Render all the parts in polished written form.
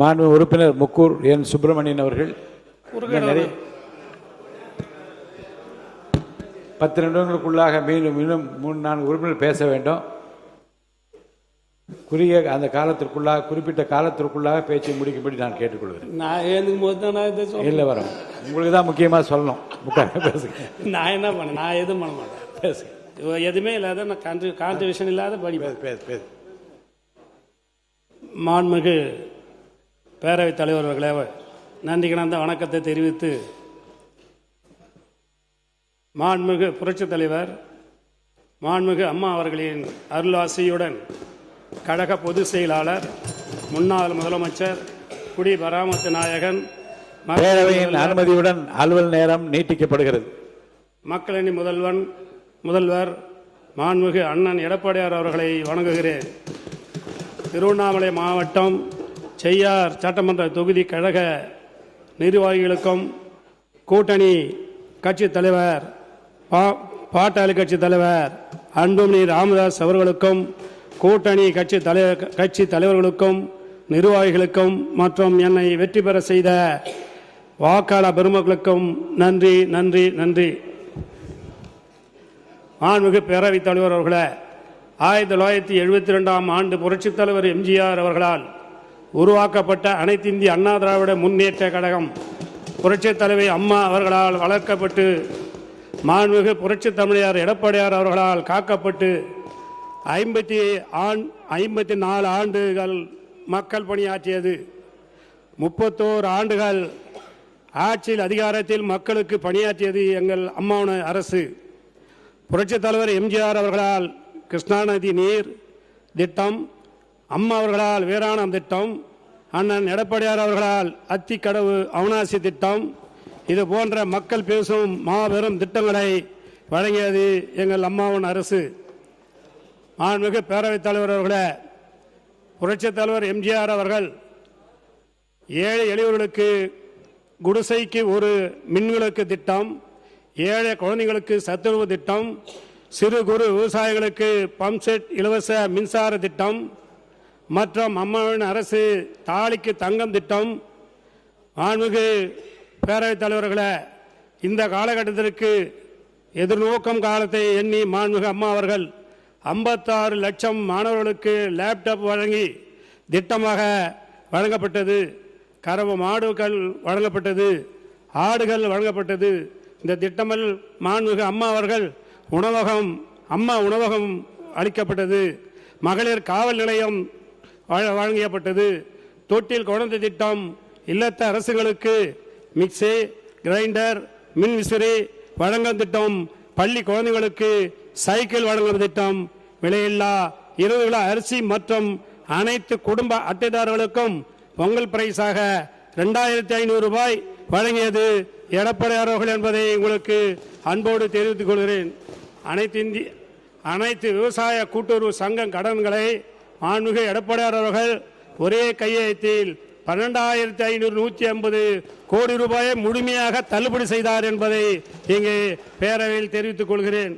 மாண்பு உறுப்பினர் முக்கூர் என் சுப்பிரமணியன் அவர்கள் 10 நிமிடங்களுக்குள்ளாக மீண்டும் 3-4 உறுப்பினர் பேச வேண்டும். குறுகிய அந்த காலத்திற்குள்ளாக குறிப்பிட்ட காலத்திற்குள்ளாக பேச்சை முடிக்கும்படி நான் கேட்டுக்கொள்கிறேன். நான் எழுந்துக்கும் போது தான் நான் இதை சொல்ல இல்லை வரோம், உங்களுக்கு தான் முக்கியமாக சொல்லணும். பேசுங்க. நான் என்ன பண்ணேன்? நான் எதுவும் பண்ண மாட்டேன். பேசுங்க. எதுவுமே இல்லாத நான் கான்ட்ரிபியூஷன் இல்லாத படிப்பேன். பேசு. மாண்புமிகு பேரவைத் தலைவர் அவர்களே, நன்றி கலந்த வணக்கத்தை தெரிவித்து, மாண்புமிகு புரட்சித் தலைவர் மாண்புமிகு அம்மா அவர்களின் அருளாசியுடன் கழக பொதுச் செயலாளர், முன்னாள் முதலமைச்சர், குடி பராமத்து நாயகன், பேரவையின் அனுமதியுடன் அலுவல் நேரம் நீட்டிக்கப்படுகிறது. மக்களணி முதல்வர் மாண்புமிகு அண்ணன் எடப்பாடியார் அவர்களை வணங்குகிறேன். திருவண்ணாமலை மாவட்டம் செய்யார் சட்டமன்ற தொகுதி கழக நிர்வாகிகளுக்கும், கூட்டணி கட்சி தலைவர் பாட்டாளி கட்சி தலைவர் அன்புமணி ராமதாஸ் அவர்களுக்கும், கூட்டணி கட்சி தலைவர்களுக்கும், நிர்வாகிகளுக்கும் மற்றும் என்னை வெற்றி பெற செய்த வாக்காளர் பெருமக்களுக்கும் நன்றி நன்றி நன்றி. மாண்புமிகு பேரவைத் தலைவர் அவர்களே, 1972ஆம் ஆண்டு புரட்சித் தலைவர் எம்ஜிஆர் அவர்களால் உருவாக்கப்பட்ட அனைத்து இந்திய அண்ணா திராவிட முன்னேற்ற கழகம் புரட்சித் தலைவி அம்மா அவர்களால் வளர்க்கப்பட்டு, மாண்புமிகு புரட்சித் தமிழர் எடப்பாடியார் அவர்களால் காக்கப்பட்டு 54 ஆண்டுகள் மக்கள் பணியாற்றியது. 31 ஆண்டுகள் ஆட்சியில் அதிகாரத்தில் மக்களுக்கு பணியாற்றியது எங்கள் அம்மாவின் அரசு. புரட்சித் தலைவர் எம்ஜிஆர் அவர்களால் கிருஷ்ணா நதி நீர் திட்டம், அம்மா அவர்களால் வீராணம் திட்டம், அண்ணன் எடப்பாடியார் அவர்களால் அத்திக்கடவு அவனாசி திட்டம், இது போன்ற மக்கள் பேசும் மாபெரும் திட்டங்களை வழங்கியது எங்கள் அம்மாவின் அரசு. மாண்புமிகு பேரவைத் தலைவர் அவர்களே, புரட்சித் தலைவர் எம்ஜிஆர் அவர்கள் ஏழை எளியவர்களுக்கு குடிசைக்கு ஒரு மின்விளக்கு திட்டம், ஏழை குழந்தைகளுக்கு சத்துணவு திட்டம், சிறு குறு விவசாயிகளுக்கு பம்ப் செட் இலவச மின்சார திட்டம் மற்றும் அம்மாவின் அரசு தாலிக்கு தங்கம் திட்டம். மாண்புமிகு பேரவைத் தலைவர்களே, இந்த காலகட்டத்திற்கு எதிர்நோக்கும் காலத்தை எண்ணி மாண்புமிகு அம்மா அவர்கள் 56 லட்சம் மாணவர்களுக்கு லேப்டாப் வழங்கி திட்டமாக வழங்கப்பட்டது. கறவை மாடுகள் வழங்கப்பட்டது, ஆடுகள் வழங்கப்பட்டது. இந்த திட்டமல் மாண்புமிகு அம்மா அவர்கள் அம்மா உணவகம் அளிக்கப்பட்டது. மகளிர் காவல் நிலையம் வழங்கப்பட்டது. தொட்டில் குழந்தை திட்டம், இல்லத்த அரசுகளுக்கு மிக்சி கிரைண்டர் மின் விசிறி வழங்கும் திட்டம், பள்ளி குழந்தைகளுக்கு சைக்கிள் வழங்கும் திட்டம், விலையில்லா 20 கிலோ அரிசி மற்றும் அனைத்து குடும்ப அட்டைதாரர்களுக்கும் பொங்கல் பிரைஸாக 2500 ரூபாய் வழங்கியது எடப்பாடியார் அவர்கள் என்பதை உங்களுக்கு அன்போடு தெரிவித்துக் கொள்கிறேன். அனைத்து விவசாய கூட்டுறவு சங்க கடன்களை மாண்புமிகு எடப்பாடியார் அவர்கள் ஒரே கையெழுத்தில் 12,550 கோடி ரூபாயை முழுமையாக தள்ளுபடி செய்தார் என்பதை இங்கே பேரவையில் தெரிவித்துக் கொள்கிறேன்.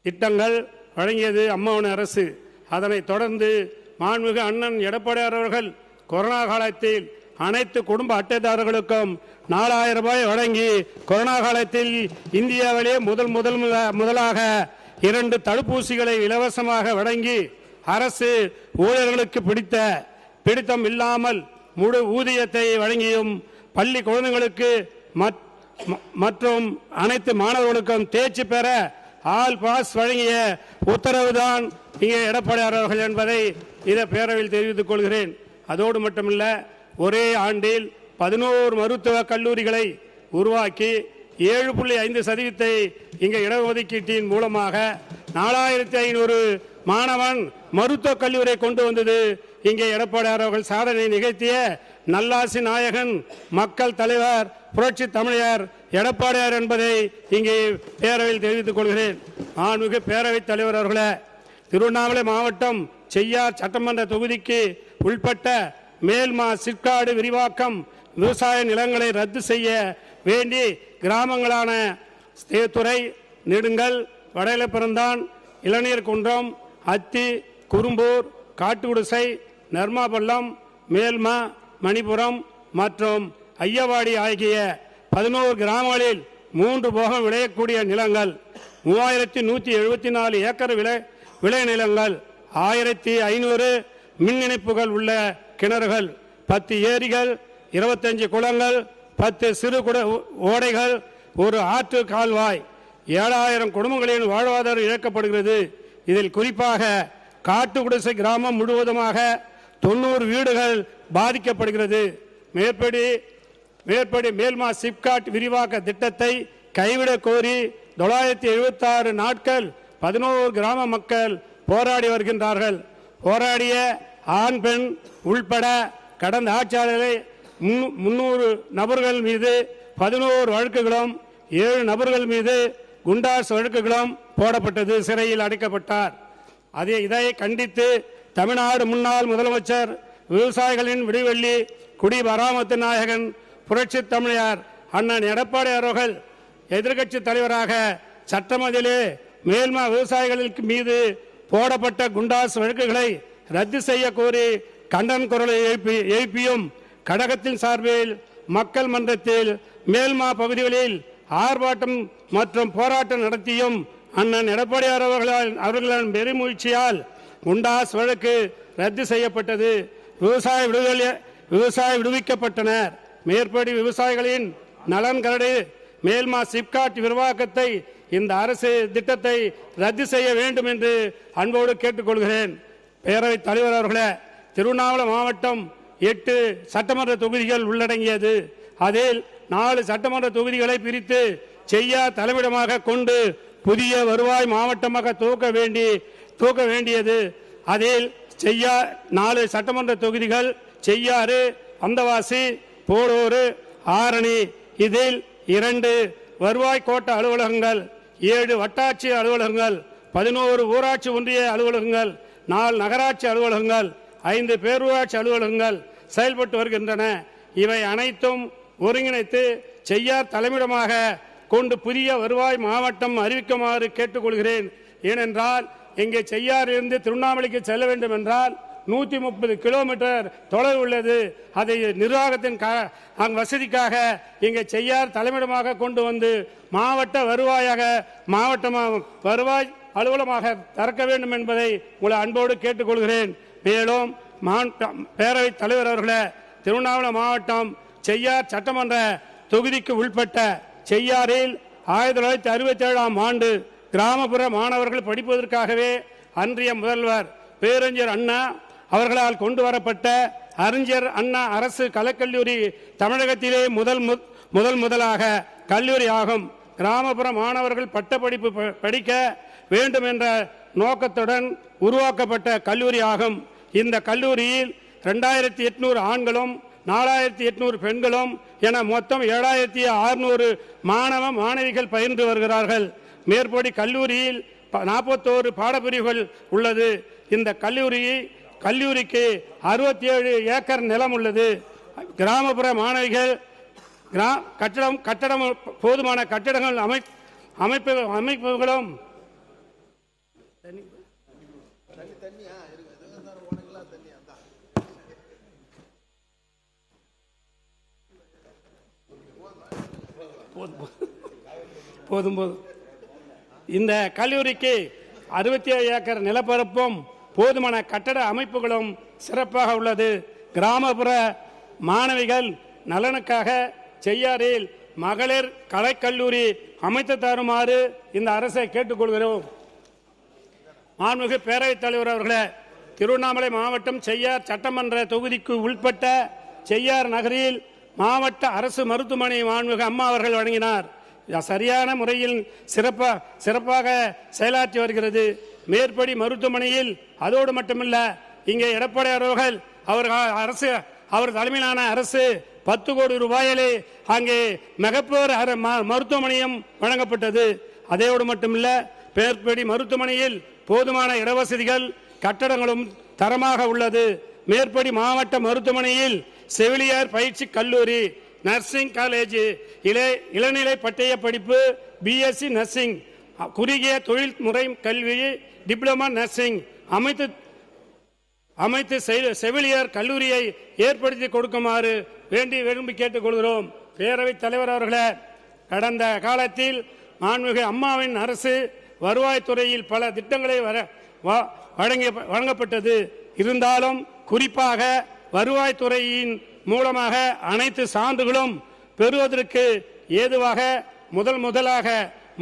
திட்டங்கள் வழங்கியது அம்மாவின் அரசு. அதனைத் தொடர்ந்து மாண்புமிகு அண்ணன் எடப்பாடியார் அவர்கள் கொரோனா காலத்தில் அனைத்து குடும்ப அட்டைதாரர்களுக்கும் 4000 ரூபாய் வழங்கி கொரோனா காலத்தில் இந்தியாவிலே முதலாக 2 தடுப்பூசிகளை இலவசமாக வழங்கி அரசு ஊழியர்களுக்கு பிடித்தம் இல்லாமல் முழு ஊதியத்தை வழங்கியும் பள்ளி குழந்தைகளுக்கு மற்றும் அனைத்து மாணவர்களுக்கும் தேர்ச்சி பெற ஆல் பாஸ் வழங்கிய உத்தரவுதான் இங்கே எடப்பாடியார் அவர்கள் என்பதை இதை பேரவையில் தெரிவித்துக் கொள்கிறேன். அதோடு மட்டுமல்ல, ஒரே ஆண்டில் 11 மருத்துவக் கல்லூரிகளை உருவாக்கி 7.5% இங்கே இடஒதுக்கீட்டின் மூலமாக 4500 மாணவன் மருத்துவக் கல்லூரியை கொண்டு வந்தது இங்கே எடப்பாடியார் அவர்கள் சாதனை நிகழ்த்திய நல்லாசி நாயகன் மக்கள் தலைவர் புரட்சி தமிழர் எடப்பாடியார் என்பதை இங்கே பேரவையில் தெரிவித்துக் கொள்கிறேன். மாண்புமிகு பேரவைத் தலைவர் அவர்களே, திருவண்ணாமலை மாவட்டம் செய்யார் சட்டமன்ற தொகுதிக்கு உள்பட்ட மேல்மா சிற்காடு விரிவாக்கம் விவசாய நிலங்களை ரத்து செய்ய வேண்டி கிராமங்களான தேத்துறை, நெடுங்கல், வடலப்பிறந்தான், இளநீர் குன்றம், அத்தி, குறும்பூர், காட்டுகுடிசை, நர்மாபள்ளம், மேல்மா, மணிபுரம் மற்றும் ஐயவாடி ஆகிய 11 கிராமங்களில் 3 போகம் விளையக்கூடிய நிலங்கள், 3174 ஏக்கர் விளை நிலங்கள், 1500 மின் இணைப்புகள் உள்ள கிணறுகள், 10 ஏரிகள், 25 குளங்கள், 10 சிறு ஓடைகள், ஒரு ஆற்று கால்வாய், 7000 குடும்பங்களின் வாழ்வாதாரம் இழக்கப்படுகிறது. இதில் குறிப்பாக காட்டுக்குடிசை கிராமம் முழுவதுமாக 90 வீடுகள் பாதிக்கப்படுகிறது. மேற்படி மேல்மா சிப்காட் விரிவாக்க திட்டத்தை கைவிடக் கோரி 976 நாட்கள் 11 கிராம மக்கள் போராடி வருகின்றார்கள். போராடிய ஆண் பெண் உள்பட கடந்த ஆட்சியாளரை 300 நபர்கள் மீது 11 வழக்குகளும் 7 நபர்கள் மீது குண்டாஸ் வழக்குகளும் போடப்பட்டது. சிறையில் அடைக்கப்பட்டார். இதை கண்டித்து தமிழ்நாடு முன்னாள் முதலமைச்சர் விவசாயிகளின் விடிவெள்ளி குடிமராமத்து நாயகன் புரட்சி தமிழர் அண்ணன் எடப்பாடி அவர்கள் எதிர்க்கட்சி தலைவராக சட்டமன்றத்திலே மேல்மா விவசாயிகளுக்கு மீது போடப்பட்ட குண்டாஸ் வழக்குகளை ரத்து செய்ய கோரி கண்டன குரலை எழுப்பியும் கழகத்தின் சார்பில் மக்கள் மன்றத்தில் மேல்மா பகுதிகளில் ஆர்ப்பாட்டம் மற்றும் போராட்டம் நடத்தியும் அண்ணன் எடப்பாடி அவர்களின் பெருமுயற்சியால் குண்டாஸ் வழக்கு ரத்து செய்யப்பட்டது. விவசாய விடுவிக்கப்பட்டனர். மேற்படி விவசாயிகளின் நலன் கருதி மேல்மா சிப்காட் விரிவாக்கத்தை இந்த அரசு திட்டத்தை ரத்து செய்ய வேண்டும் என்று அன்போடு கேட்டுக்கொள்கிறேன். பேரவைத் தலைவர் அவர்களே, திருவண்ணாமலை மாவட்டம் 8 சட்டமன்ற தொகுதிகள் உள்ளடங்கியது. அதில் 4 சட்டமன்ற தொகுதிகளை பிரித்து செய்யார் தலைமையிடமாக கொண்டு புதிய வருவாய் மாவட்டமாக தூக்க வேண்டியது. அதில் செய்யார் 4 சட்டமன்ற தொகுதிகள் செய்யாறு, அந்தவாசி, போடூர், ஆரணி. இதில் 2 வருவாய் கோட்ட அலுவலகங்கள், 7 வட்டாட்சி அலுவலகங்கள், 11 ஊராட்சி ஒன்றிய அலுவலகங்கள், 4 நகராட்சி அலுவலகங்கள், 5 பேரூராட்சி அலுவலகங்கள் செயல்பட்டு வருகின்றன. இவை அனைத்தும் ஒருங்கிணைத்து செய்யார் தலைமையிடமாக கொண்டு புதிய வருவாய் மாவட்டம் அறிவிக்குமாறு கேட்டுக்கொள்கிறேன். ஏனென்றால் இங்கே செய்யாறிலிருந்து திருவண்ணாமலைக்கு செல்ல வேண்டும் என்றால் 130 கிலோமீட்டர் தொலைவு உள்ளது. அதை நிர்வாகத்தின் வசதிக்காக இங்கே செய்யார் தலைமையிடமாக கொண்டு வந்து மாவட்ட வருவாய் அலுவலமாக திறக்க வேண்டும் என்பதை உங்களை அன்போடு கேட்டுக்கொள்கிறேன். மேலும் பேரவைத் தலைவர் அவர்களே, திருவண்ணாமலை மாவட்டம் செய்யார் சட்டமன்ற தொகுதிக்கு உட்பட்ட செய்யாறில் 1967ஆம் ஆண்டு கிராமப்புற மாணவர்கள் படிப்பதற்காகவே அன்றைய முதல்வர் பேரறிஞர் அண்ணா அவர்களால் கொண்டு வரப்பட்ட அறிஞர் அண்ணா அரசு கலைக்கல்லூரி தமிழகத்திலே முதலாக கல்லூரி ஆகும். கிராமப்புற மாணவர்கள் பட்டப்படிப்பு படிக்க வேண்டும் என்ற நோக்கத்துடன் உருவாக்கப்பட்ட கல்லூரி ஆகும். இந்த கல்லூரியில் 2800 ஆண்களும் 4800 பெண்களும் என மொத்தம் 7600 மாணவ மாணவிகள் பயின்று வருகிறார்கள். மேற்படி கல்லூரியில் 41 பாடப்பிரிவுகள் உள்ளது. இந்த கல்லூரிக்கு 67 ஏக்கர் நிலம் உள்ளது. கிராமப்புற மாணவிகள் கட்டடம் போதுமான கட்டடங்கள் அமைப்புகளும் போதும். இந்த கல்லூரிக்கு 67 ஏக்கர் நிலப்பரப்பும் போதுமான கட்டட அமைப்புகளும் சிறப்பாக உள்ளது. கிராமப்புற மாணவிகள் நலனுக்காக செய்யாறில் மகளிர் கலைக்கல்லூரி அமைத்து தருமாறு இந்த அரசை கேட்டுக்கொள்கிறோம். மாண்புமிகு பேரவைத் தலைவர் அவர்களே, திருவண்ணாமலை மாவட்டம் செய்யார் சட்டமன்ற தொகுதிக்கு உட்பட்ட செய்யார் நகரில் மாவட்ட அரசு மருத்துவமனை மாண்புமிகு அம்மா அவர்கள் வழங்கினார். சரியான முறையில் சிறப்பாக செயலாற்றி வருகிறது. மேற்படி மருத்துவமனையில் அதோடு மட்டுமல்ல, இங்கே எடப்பாடி அவர்கள் அவர் தலைமையிலான அரசு 10 கோடி ரூபாயிலே அங்கே மெகப்பேர் மருத்துவமனையும் வழங்கப்பட்டது. அதோடு மட்டுமல்ல, மேற்படி மருத்துவமனையில் போதுமான இடவசதிகள் கட்டடங்களும் தரமாக உள்ளது. மேற்படி மாவட்ட மருத்துவமனையில் செவிலியர் பயிற்சி கல்லூரி, நர்சிங் காலேஜ், இளநிலை பட்டய படிப்பு, பிஎஸ்சி நர்சிங், குறுகிய தொழில்முறை கல்வி, டிப்ளமா நர்சிங் அமைத்து செவிலியர் கல்லூரியை ஏற்படுத்தி கொடுக்குமாறு விரும்பி கேட்டுக் கொள்கிறோம். பேரவைத் தலைவர் அவர்களே, கடந்த காலத்தில் மாண்புமிகு அம்மாவின் அரசு வருவாய்த்துறையில் பல திட்டங்களை வழங்கப்பட்டது. இருந்தாலும் குறிப்பாக வருவாய்த்துறையின் மூலமாக அனைத்து சான்றுகளும் பெறுவதற்கு ஏதுவாக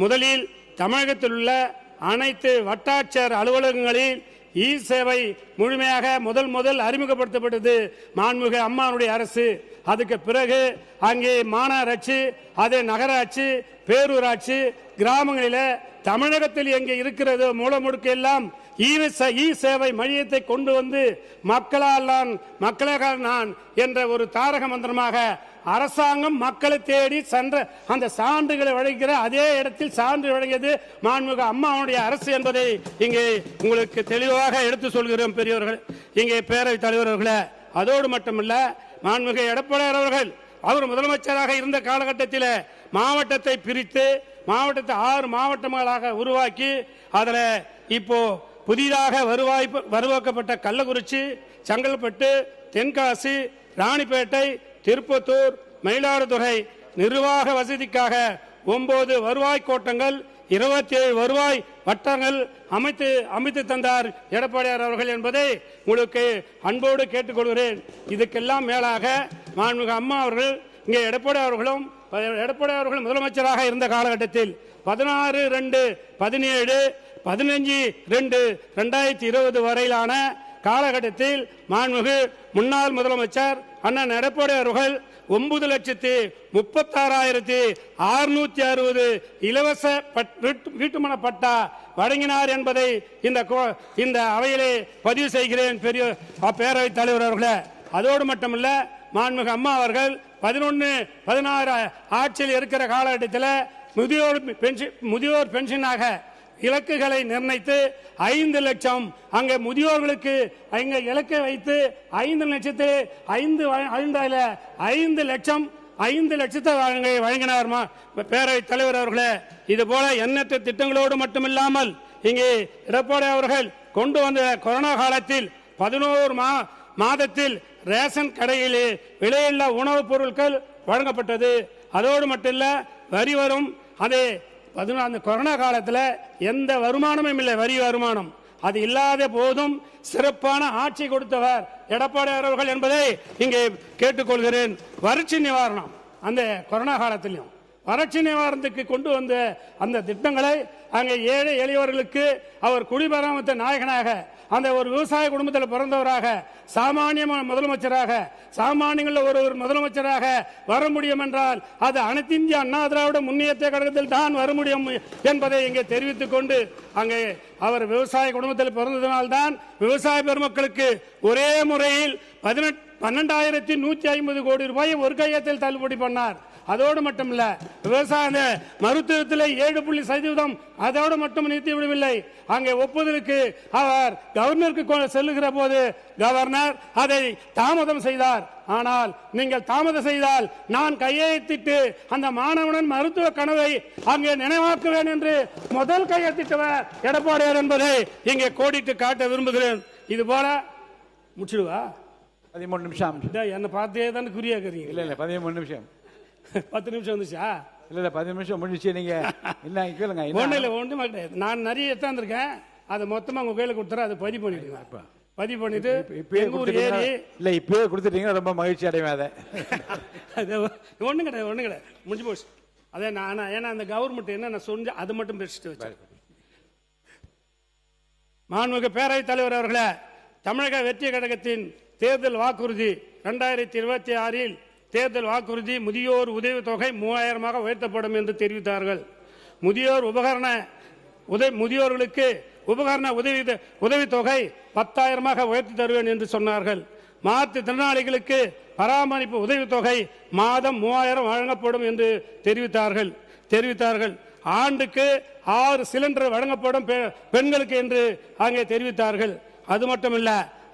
முதலில் தமிழகத்தில் உள்ள அனைத்து வட்டாட்சியர் அலுவலகங்களில் இ சேவை முழுமையாக முதல் அறிமுகப்படுத்தப்பட்டது மாண்புமிகு அம்மாவுடைய அரசு. அதுக்கு பிறகு அங்கே மாநகராட்சி, அதே நகராட்சி, பேரூராட்சி, கிராமங்களில் தமிழகத்தில் எங்கே இருக்கிறதோ மூலமுடுக்கு எல்லாம் இ சேவை மையத்தை கொண்டு வந்து மக்களாக நான் என்ற ஒரு தாரக மந்திரமாக அரசாங்கம் மக்களை தேடி சென்ற அந்த சான்றுகளை வழங்குகிற அதே இடத்தில் சான்று வழங்கியது மாண்புமிகு அம்மாவுடைய அரசு என்பதை இங்கே உங்களுக்கு தெளிவாக எடுத்து சொல்கிறோம் பெரியவர்கள், இங்கே பேரவைத் தலைவர் அவர்களே. அதோடு மட்டுமல்ல, மாண்புமிகு எடப்பாடியார் அவர்கள் அவர் முதலமைச்சராக இருந்த காலகட்டத்தில் மாவட்டத்தை பிரித்து மாவட்டத்தை 6 மாவட்டங்களாக உருவாக்கி அதில் இப்போ புதிதாக உருவாக்கப்பட்ட கள்ளக்குறிச்சி, செங்கல்பட்டு, தென்காசி, ராணிப்பேட்டை, திருப்பத்தூர், மயிலாடுதுறை நிர்வாக வசதிக்காக 9 வருவாய் கோட்டங்கள், 27 வருவாய் வட்டங்கள் அமைத்து தந்தார் எடப்பாடியார் அவர்கள் என்பதை உங்களுக்கு அன்போடு கேட்டுக்கொள்கிறேன். இதுக்கெல்லாம் மேலாக மாண்புமிகு அம்மா அவர்கள் இங்கே எடப்பாடி அவர்கள் முதலமைச்சராக இருந்த காலகட்டத்தில் 16/2/17 15/2/2020 வரையிலான காலகட்டத்தில் மாண்புமிகு முன்னாள் முதலமைச்சர் அண்ணன் எடப்பாடி அவர்கள் 9,36,660 இலவச வீட்டுமன பட்டா வழங்கினார் என்பதை இந்த அவையிலே பதிவு செய்கிறேன் பேரவைத் தலைவர் அவர்களே. அதோடு மட்டுமல்ல, மாண்புமிகு அம்மா அவர்கள் 11-16 ஆட்சியில் இருக்கிற காலகட்டத்தில் முதியோர் பென்ஷனாக இலக்குகளை நிர்ணயித்து 5 லட்சம் அங்கே முதியோர்களுக்கு அங்கே இலக்கை வைத்து 5 லட்சத்தை வழங்கினார் பேரவைத் தலைவர் அவர்களே. இது போல எண்ணற்ற திட்டங்களோடு மட்டுமில்லாமல் இங்கே எடப்பாடி அவர்கள் கொண்டு வந்த கொரோனா காலத்தில் 11 மாதத்தில் ரேஷன் கடையிலே விலையில்லா உணவுப் பொருட்கள் வழங்கப்பட்டது. அதோடு மட்டுமல்ல, வரி வரும் அதே அந்த கொரோனா காலத்தில் எந்த வருமானமும் இல்லை, வரி வருமானம் அது இல்லாத போதும் சிறப்பான ஆட்சி கொடுத்தவர் எடப்பாடியார் அவர்கள் என்பதை இங்கே கேட்டுக்கொள்கிறேன். வறட்சி நிவாரணம் அந்த கொரோனா காலத்திலும் வறட்சி நிவாரணத்துக்கு கொண்டு வந்த அந்த திட்டங்களை அங்கே ஏழை எளியவர்களுக்கு அவர் குடிபராமத்த நாயகனாக அந்த ஒரு விவசாய குடும்பத்தில் பிறந்தவராக சாமானிய முதலமைச்சராக சாமானியங்களில் ஒரு முதலமைச்சராக வர முடியும் என்றால் அது அனைத்து இந்திய அண்ணா திராவிட முன்னேற்ற கழகத்தில் தான் வர முடியும் என்பதை இங்கே தெரிவித்துக் கொண்டு அங்கே அவர் விவசாய குடும்பத்தில் பிறந்ததனால்தான் விவசாய பெருமக்களுக்கு ஒரே முறையில் 12,150 கோடி ரூபாயை ஒரு கையத்தில் தள்ளுபடி பண்ணார். அதோடு மட்டுமல்ல, விவசாய மருத்துவத்தில் 7% அதோடு மட்டும் நிறுத்தி விடவில்லை. அங்கே ஒப்புதலுக்கு அவர் கவர்னருக்கு செல்லுகிற போது கவர்னர் அதை தாமதம் செய்தார். ஆனால் நீங்கள் தாமதம் செய்தால் நான் கையெழுத்திட்டு அந்த மாணவனின் மருத்துவ கனவை அங்கே நினைவாக்குவேன் என்று முதல் கையெழுத்திட்டவர் எடப்பாடியார் என்பதை இங்கே கோடிட்டு காட்ட விரும்புகிறேன். இது போல முடிச்சிடுவா 13 நிமிஷம் என்ன பார்த்தே தானே குறியாக்குறீங்க. இல்ல 13 நிமிஷம் 10 நிமிஷம் வந்துச்சா? இல்ல 10 நிமிஷம் முடிச்சு. நீங்க என்ன கேளுங்க. ஒன்றும் கிடையாது. நான் நிறைய எடுத்தாந்துருக்கேன். அதை மொத்தமா உங்க கையில கொடுத்துறேன். அதை பதிவு பண்ணிடுங்க. பதிவு பண்ணிட்டு இல்ல இப்பவே கொடுத்துட்டீங்கன்னா ரொம்ப மகிழ்ச்சி அடைவேன். அதை ஒண்ணும் கிடையாது முடிஞ்சு போச்சு. அதே நான் ஏன்னா அந்த கவர்மெண்ட் என்ன நான் சொன்ன அது மட்டும் பேசிட்டு வச்சேன். மாண்புமிகு பேரவைத் தலைவர் அவர்களே, தமிழக வெற்றி கழகத்தின் தேர்தல் வாக்குறுதி 2026 தேர்தல் வாக்குறுதி முதியோர் உதவித்தொகை 3000 உயர்த்தப்படும் என்று தெரிவித்தார்கள். முதியோர்களுக்கு உபகரண உதவித்தொகை 10,000 உயர்த்தி தருவேன் என்று சொன்னார்கள். மாற்றுத்திறனாளிகளுக்கு பராமரிப்பு உதவித்தொகை மாதம் 3000 வழங்கப்படும் என்று தெரிவித்தார்கள். ஆண்டுக்கு 6 சிலிண்டர் வழங்கப்படும் பெண்களுக்கு என்று அங்கே தெரிவித்தார்கள். அது மட்டுமல்ல,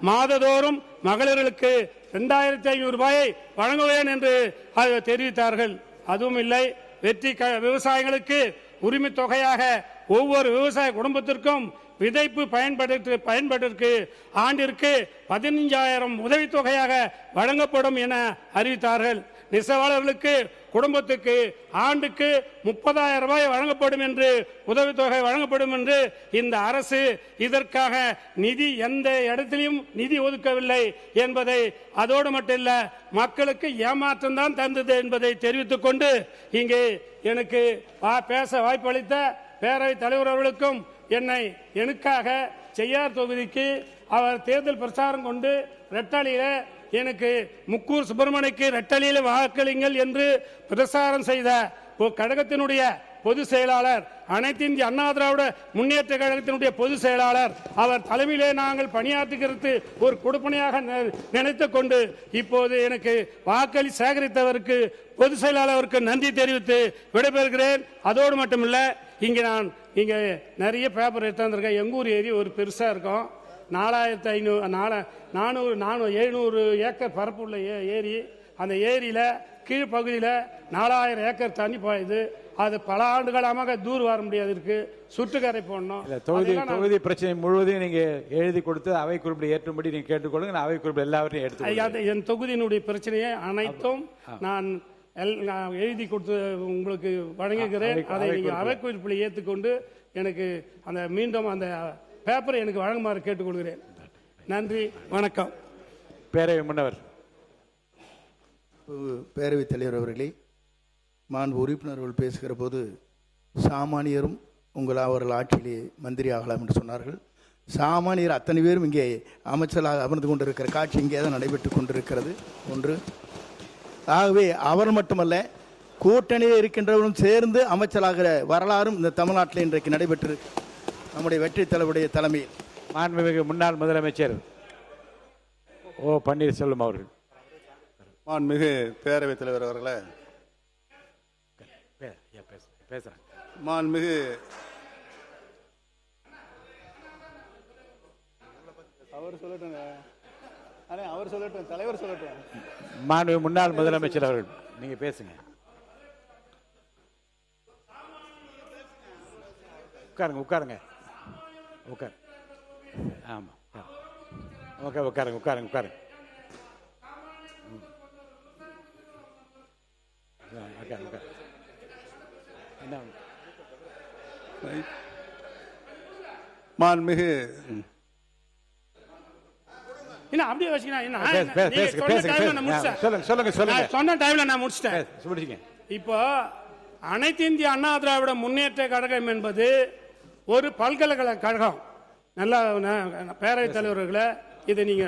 மாதந்தோறும் மகளிர்களுக்கு 2,500 ரூபாயை வழங்குவேன் என்று தெரிவித்தார்கள். அதுவும் இல்லை, வெற்றி விவசாயிகளுக்கு உரிமை தொகையாக ஒவ்வொரு விவசாய குடும்பத்திற்கும் விதைப்பு பயன்பாட்டிற்கு ஆண்டிற்கு 15,000 உதவித்தொகையாக வழங்கப்படும் என அறிவித்தார்கள். நெசவாளர்களுக்கு குடும்பத்துக்கு ஆண்டுக்கு 30,000 ரூபாய் வழங்கப்படும் என்று உதவித்தொகை வழங்கப்படும் என்று இந்த அரசு இதற்காக நிதி எந்த இடத்திலும் நிதி ஒதுக்கவில்லை என்பதை அதோடு மட்டுமல்ல மக்களுக்கு ஏமாற்றம் தான் தந்தது என்பதை தெரிவித்துக் கொண்டு இங்கே எனக்கு பேச வாய்ப்பளித்த பேரவைத் தலைவர் அவர்களுக்கும் எனக்காக செய்யார் தொகுதிக்கு அவர் தேர்தல் பிரச்சாரம் கொண்டு ரெட்டாலியில எனக்கு முக்கூர் சுப்பிரமணியக்கு ரெட்டலியில் வாக்களிங்கள் என்று பிரச்சாரம் செய்த கழகத்தினுடைய பொதுச் செயலாளர், அனைத்து இந்திய அண்ணா திராவிட முன்னேற்ற கழகத்தினுடைய பொதுச் செயலாளர் அவர் தலைமையிலே நாங்கள் பணியாற்றுகிறது ஒரு கொடுப்பனையாக நினைத்துக் கொண்டு இப்போது எனக்கு வாக்களி சேகரித்தவருக்கு பொதுச் செயலாளருக்கு நன்றி தெரிவித்து விடைபெறுகிறேன். அதோடு மட்டுமில்ல இங்கே நிறைய பேப்பர் எடுத்து வந்திருக்கேன். எங்கூர் ஏரி ஒரு பெருசாக இருக்கும். 700 ஏக்கர் பரப்புள்ள ஏரி. அந்த ஏரியில் கீழ்ப்பகுதியில் 4000 ஏக்கர் தண்ணி பாயுது. அது பல ஆண்டுகாலமாக தூர் வர முடியாது இருக்கு. சுற்றுக்கரை போடணும். தொகுதி பிரச்சனை முழுவதையும் நீங்க எழுதி கொடுத்து அவை குறிப்பிட ஏற்றும்படி நீங்க கேட்டுக்கொள்ளுங்க. நான் அவை குறிப்பிட எல்லாவற்றையும் எடுத்து என் தொகுதியினுடைய பிரச்சனையை அனைத்தும் நான் எழுதி கொடுத்து உங்களுக்கு வழங்குகிறேன். அதை நீங்கள் அவை குறிப்பில் ஏற்றுக்கொண்டு எனக்கு மீண்டும் அந்த பேப்பரை எனக்கு வழங்குமாறு கேட்டுக்கொள்கிறேன். நன்றி, வணக்கம். பேரவை முன்னவர். பேரவைத் தலைவர் அவர்களே, மாண்பு உறுப்பினர்கள் பேசுகிற போது சாமானியரும் அவர்கள் ஆட்சியிலே மந்திரி ஆகலாம் என்று சொன்னார்கள். சாமானியர் அத்தனை பேரும் இங்கே அமைச்சராக அமர்ந்து கொண்டிருக்கிற காட்சி இங்கே தான் நடைபெற்று கொண்டிருக்கிறது. ஒன்று, ஆகவே அவர் மட்டுமல்ல கூட்டணியில் இருக்கின்றவரும் சேர்ந்து அமைச்சராகிற வரலாறும் இந்த தமிழ்நாட்டில் இன்றைக்கு நடைபெற்று நம்முடைய வெற்றி தலைவருடைய தலைமையில் மாண்புமிகு முன்னாள் முதலமைச்சர் ஓ பன்னீர்செல்வம் அவர்கள். மாண்புமிகு பேரவைத் தலைவர் அவர்களே, பேசுறேன். மாண்புமிகு அவர் சொல்லட்டும் தலைவர் சொல்லட்டும். மாண்புமிகு முன்னாள் முதலமைச்சர் அவர்கள் நீங்க பேசுங்க. உட்காருங்க. ஆமா, ஓகே, உட்காருங்க. மாண்புமிகு அப்படியே சொல்லுங்க. இப்போ அனைத்து இந்திய அண்ணா திராவிட முன்னேற்ற கழகம் என்பது ஒரு பல்கலைக்கழகம். நல்லா பேரவைத் தலைவர்களை இது நீங்க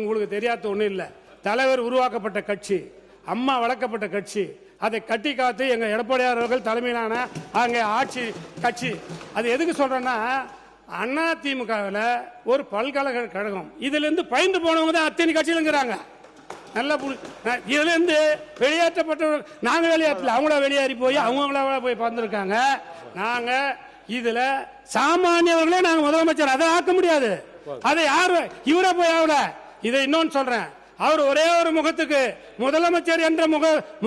உங்களுக்கு தெரியாத ஒன்றும் இல்லை. தலைவர் உருவாக்கப்பட்ட கட்சி, அம்மா வளர்க்கப்பட்ட கட்சி, அதை கட்டி காத்து எங்க எடப்பாடியார் அவர்கள் தலைமையிலான அங்கே ஆட்சி கட்சி. அது எதுக்கு சொல்றேன்னா, அண்ணா திமுகவில் ஒரு பல்கலைக்கழகம். இதுல இருந்து பயின்று போனவங்க தான் அத்தனை கட்சியிலுங்கிறாங்க. நல்லா இதுல இருந்து வெளியேற்றப்பட்டவர்கள் நாங்க வெளியேற்றல, அவங்கள வெளியேறி போய் அவங்கள போய் பறந்துருக்காங்க. நாங்க இதுல சாமானியவர்களே நாங்க முதலமைச்சர் அதை ஆக்க முடியாது. அதை யாரு இவரே போய் ஆகல. இதை இன்னொன்னு சொல்றேன், அவர் ஒரே ஒரு முகத்துக்கு முதலமைச்சர் என்ற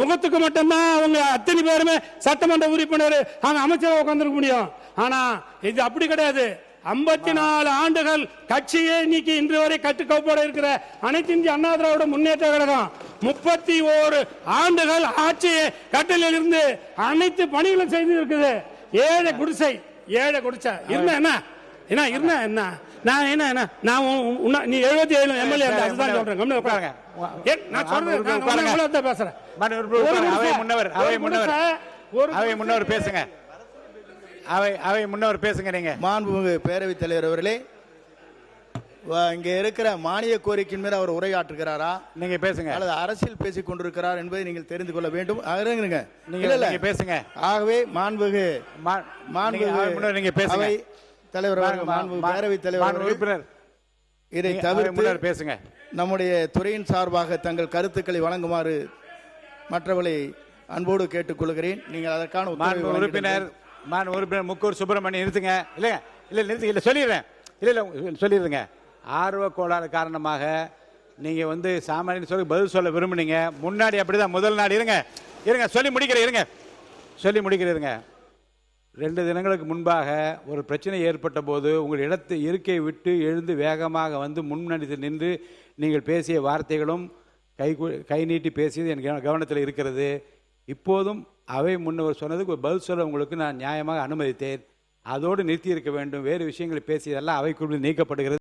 முகத்துக்கு மட்டும்தான் அவங்க அத்தனை பேருமே சட்டமன்ற உறுப்பினர் அவங்க அமைச்சராக உட்கார்ந்துருக்க முடியும். ஆனா இது அப்படி கிடையாது. 54 ஆண்டுகள் கட்சியை இன்னைக்கு இன்று வரை கட்டுக்கோப்போட இருக்கிற அனைத்து இந்திய அண்ணா திராவிட முன்னேற்ற கழகம் 31 ஆண்டுகள் ஆட்சியை கட்டளில் இருந்து அனைத்து பணிகளும் செய்து இருக்குது. ஏழை குடிசை இருந்தா என்ன நான் என்ன நான் நீ 77 எம்எல்ஏ அதுதான் சொல்றேன். நான் சொல்றேன் பேசுறேன். அவை முன்னவர் பேசுங்க. நீங்க மாண்புமிகு பேரவைத் தலைவர் அவர்களே, இங்க இருக்கிற மானிய கோரிக்கையின் மேல் அவர் உரையாற்றுகிறாரா, நீங்க பேசுங்க, அல்லது அரசியல் பேசிக் கொண்டிருக்கிறார் என்பதை நீங்கள் தெரிந்து கொள்ள வேண்டும். நீங்க பேசுங்க. ஆகவே மாண்புமிகு நீங்க பேசுங்க. தலைவர் மாண்புமிகு பேரவைத் தலைவர் உறுப்பினர் இதை தவிர்த்து பேசுங்க. நம்முடைய துறையின் சார்பாக தங்கள் கருத்துக்களை வழங்குமாறு மற்றவர்களை அன்போடு கேட்டுக்கொள்கிறேன். நீங்கள் அதற்கான உறுப்பினர் முக்கூர் சுப்பிரமணியன் நிறுத்துங்க. இல்ல சொல்லிடுறேங்க. ஆர்வ கோளாறு காரணமாக நீங்க சாமானியன் சொல்லி பதில் சொல்ல விரும்புனீங்க. முன்னாடி அப்படிதான் முதல் நாடு. இருங்க சொல்லி முடிக்கிறேன். 2 தினங்களுக்கு முன்பாக ஒரு பிரச்சனை ஏற்பட்ட போது உங்கள் இருக்கையை விட்டு எழுந்து வேகமாக வந்து முன்னணித்து நின்று நீங்கள் பேசிய வார்த்தைகளும் கை நீட்டி பேசியது என் கவனத்தில் இருக்கிறது. இப்போதும் அவை முன்னவர் சொன்னதுக்கு ஒரு பதில் சொல்ல உங்களுக்கு நான் நியாயமாக அனுமதித்தேன். அதோடு நிறுத்தி இருக்க வேண்டும். வேறு விஷயங்களை பேசியதெல்லாம் அவைக்குள் நீக்கப்படுகிறது.